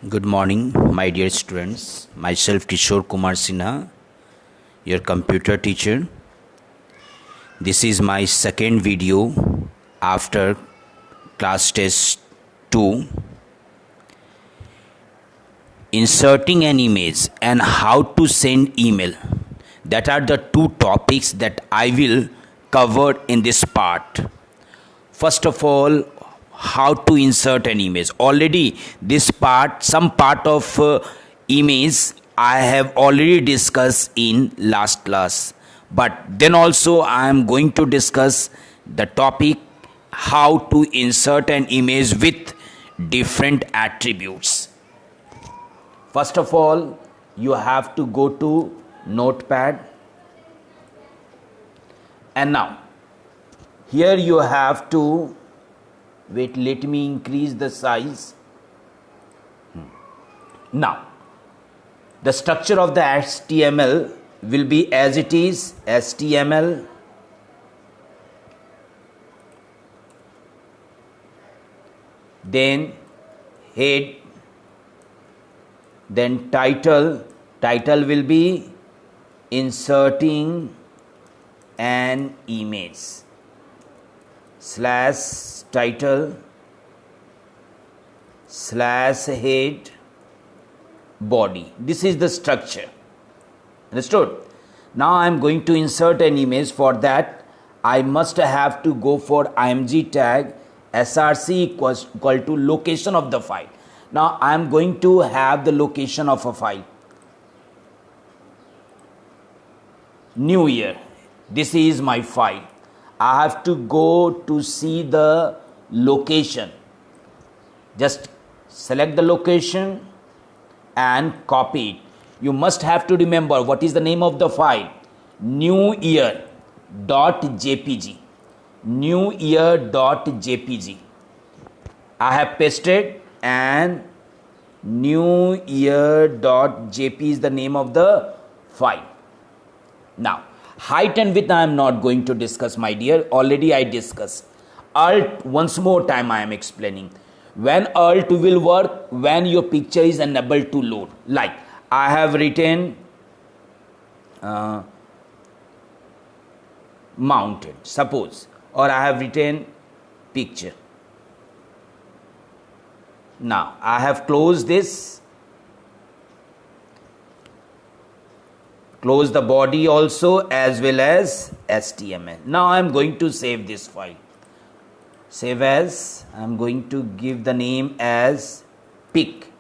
Good morning, my dear students. Myself, Kishore Kumar Sinha, your computer teacher. This is my second video after class test 2. Inserting an image and how to send email. That are the two topics that I will cover in this part. First of all, how to insert an image. Already this part, some part of image I have already discussed in last class, but then also I am going to discuss the topic how to insert an image with different attributes. First of all, you have to go to Notepad, and now here you have to wait, let me increase the size. Now, the structure of the HTML will be as it is, HTML, then head, then title will be inserting an image / title / head body. This is the structure. Understood? Now I am going to insert an image. For that I must have to go for img tag src equal to location of the file. Now I am going to have the location of a file. New Year. This is my file. I have to go to see the location. Just select the location and copy it. You must have to remember what is the name of the file. newyear.jpg. newyear.jpg. I have pasted, and newyear.jpg is the name of the file. Now, height and width I am not going to discuss, my dear. Already I discussed. Alt, once more time I am explaining. When Alt will work when your picture is unable to load. Like I have written mountain, suppose, or I have written picture. Now I have closed this. Close the body also as well as HTML. Now I am going to save this file. Save as, I am going to give the name as pic.html.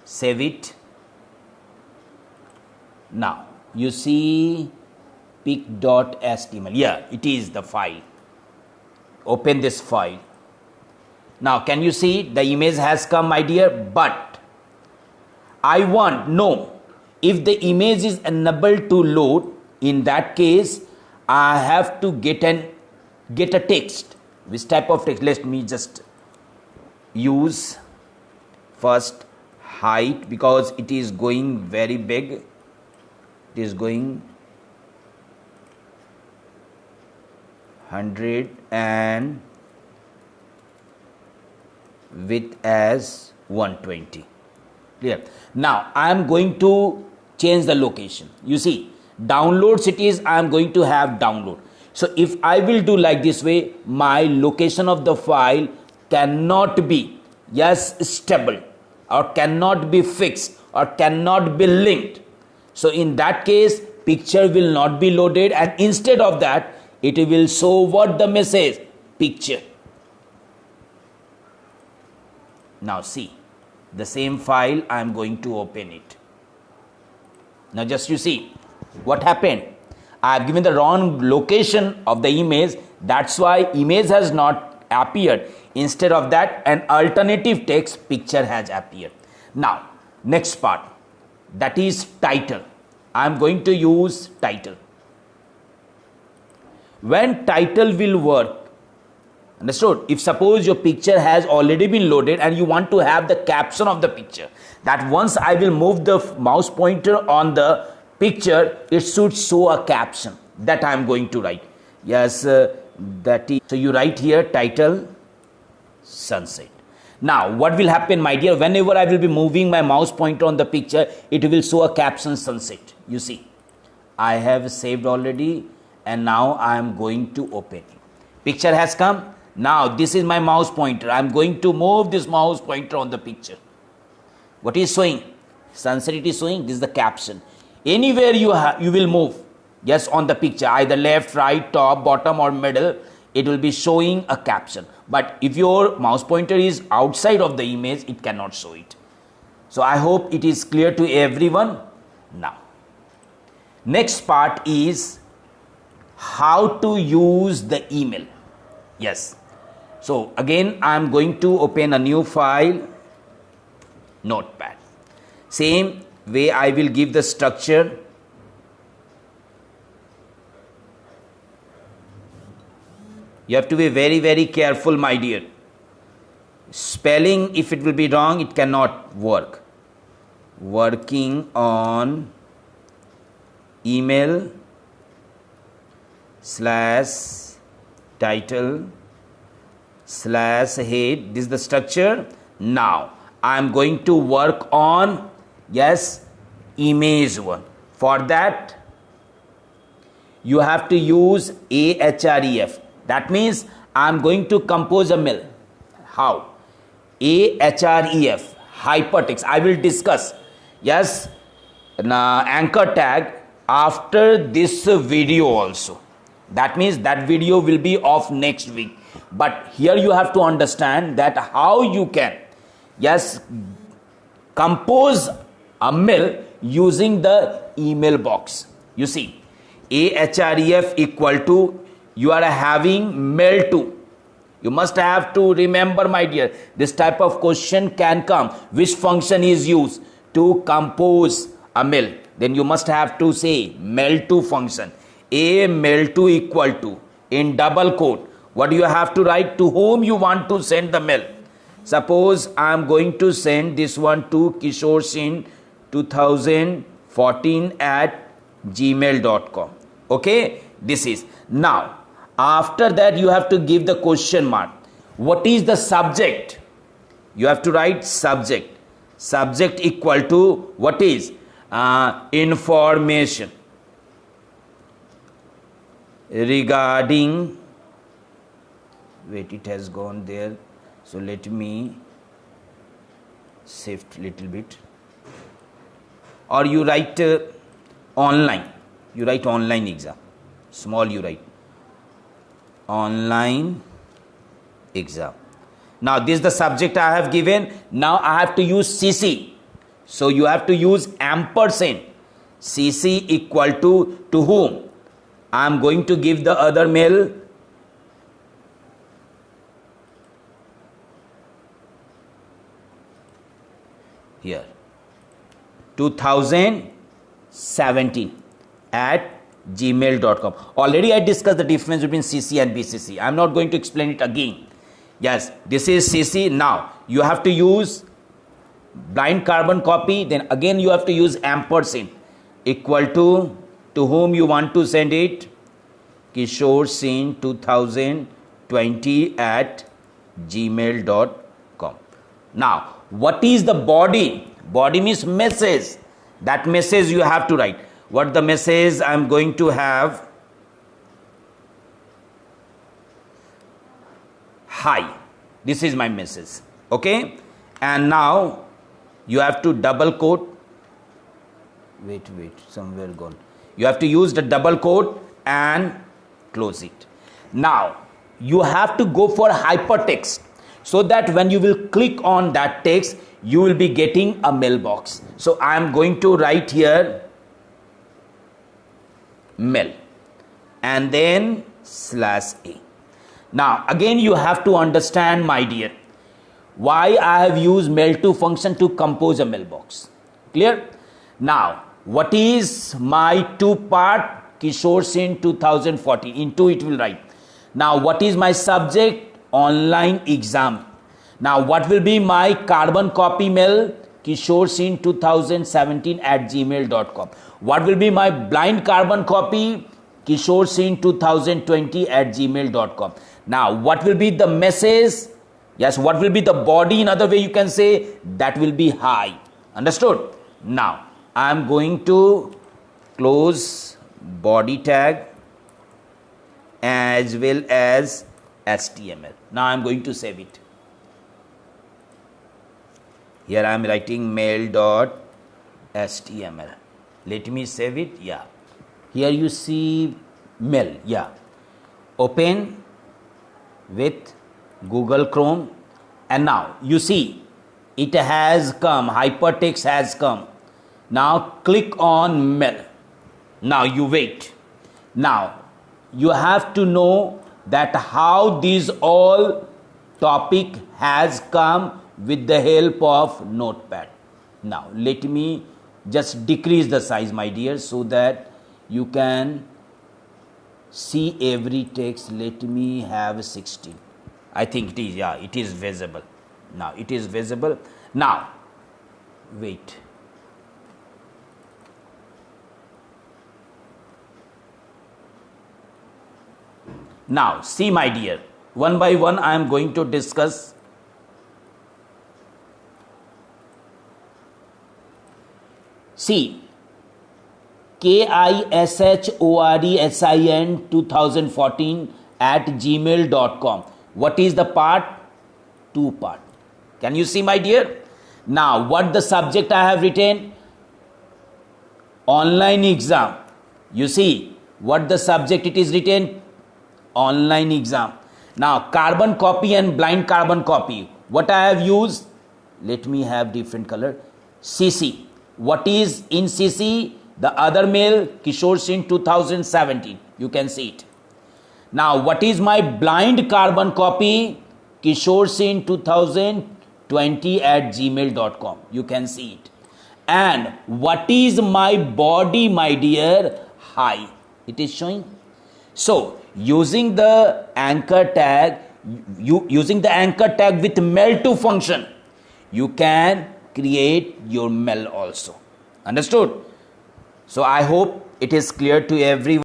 Save it. Now you see pic.html. Yeah, it is the file. Open this file. Now can you see the image has come, my dear? But I want know if the image is unable to load. In that case I have to get a text. Which type of text? Let me just use first height, because it is going very big. It is going 100 and width as 120. Clear? Now I am going to change the location. You see, download cities I am going to have download. So if I will do like this way, my location of the file cannot be stable, or cannot be fixed, or cannot be linked. So in that case picture will not be loaded, and instead of that it will show what the message? Picture. Now see, the same file I am going to open it. Now just you see what happened. I have given the wrong location of the image. That's why image has not appeared. Instead of that, an alternative text picture has appeared. Now next part, that is title. I am going to use title. When title will work, understood? If suppose your picture has already been loaded and you want to have the caption of the picture, that once I will move the mouse pointer on the picture, it should show a caption. That I am going to write. Yes, that is. So you write here title sunset. Now, what will happen, my dear, whenever I will be moving my mouse pointer on the picture, it will show a caption sunset. You see, I have saved already, and now I am going to open. Picture has come. Now, this is my mouse pointer. I am going to move this mouse pointer on the picture. What is showing? Sunset it is showing. This is the caption. Anywhere you will move, yes, on the picture, either left, right, top, bottom, or middle, it will be showing a caption. But if your mouse pointer is outside of the image, it cannot show it. So I hope it is clear to everyone now. Next part is how to use the email. Yes. So again, I am going to open a new file, Notepad. Same way I will give the structure. You have to be very, very careful, my dear. Spelling, if it will be wrong, it cannot work. Working on email / title / head. This is the structure. Now, I am going to work on, yes, image one. For that, you have to use Ahref. That means I am going to compose a mail. How? Ahref, hypertext. I will discuss, yes, anchor tag after this video also. That means that video will be of next week. But here you have to understand that how you can, yes, compose a mail using the email box. You see, Ahref equal to, you are having mail to. You must have to remember, my dear, this type of question can come. Which function is used to compose a mail? Then you must have to say mail to function. A mail to equal to, in double quote, what do you have to write? To whom you want to send the mail. Suppose I am going to send this one to Kishore Singh 2014 at gmail.com. Okay, this is. Now, after that you have to give the question mark. What is the subject? You have to write subject. Subject equal to, what is? Information regarding, wait, it has gone there, so let me shift little bit. Or you write online. You write online exam. Small you write. Online exam. Now this is the subject I have given. Now I have to use CC. So you have to use ampersand. CC equal to whom? I am going to give the other mail. Here. 2017 at gmail.com. Already I discussed the difference between CC and BCC. I am not going to explain it again. Yes, this is CC. Now you have to use blind carbon copy. Then again you have to use ampersand equal to whom you want to send it. Kishore Singh 2020 at gmail.com. Now what is the body? Body means message. That message you have to write. What the message I am going to have? Hi. This is my message. Okay. And now you have to double quote. Wait, somewhere gone. You have to use the double quote and close it. Now you have to go for hypertext, so that when you will click on that text, you will be getting a mailbox. So I am going to write here mail and then /a. Now again you have to understand, my dear, why I have used mail to function to compose a mailbox. Clear? Now what is my two part? Kishore Singh 2014. Into it will write. Now what is my subject? Online exam. Now what will be my carbon copy mail? Kishore Singh 2017 at gmail.com. What will be my blind carbon copy? Kishore Singh 2020 at gmail.com. Now what will be the message? Yes, what will be the body? In other way you can say that will be hi. Understood? Now I am going to close body tag as well as HTML. Now I am going to save it. Here I am writing mail.html. Let me save it. Yeah. Here you see mail. Yeah. Open with Google Chrome, and now you see it has come, hypertext has come. Now click on mail. Now you wait. Now you have to know that how these all topic has come with the help of notepad. Now let me just decrease the size, my dear, so that you can see every text. Let me have 16. I think it is, yeah, it is visible. Now it is visible. Now wait. Now see, my dear, one by one I am going to discuss. See, KISHORESIN 2014 at gmail.com. What is the part? 2 part. Can you see, my dear? Now what the subject I have written? Online exam. You see what the subject it is written? Online exam. Now carbon copy and blind carbon copy. What I have used? Let me have different color. CC. What is in CC? The other mail, Kishore Singh 2017. You can see it. Now what is my blind carbon copy? Kishore Singh 2020 at gmail.com. You can see it. And what is my body, my dear? Hi. It is showing. So using the anchor tag, using the anchor tag with mail to function, you can create your mail also. Understood? So I hope it is clear to everyone.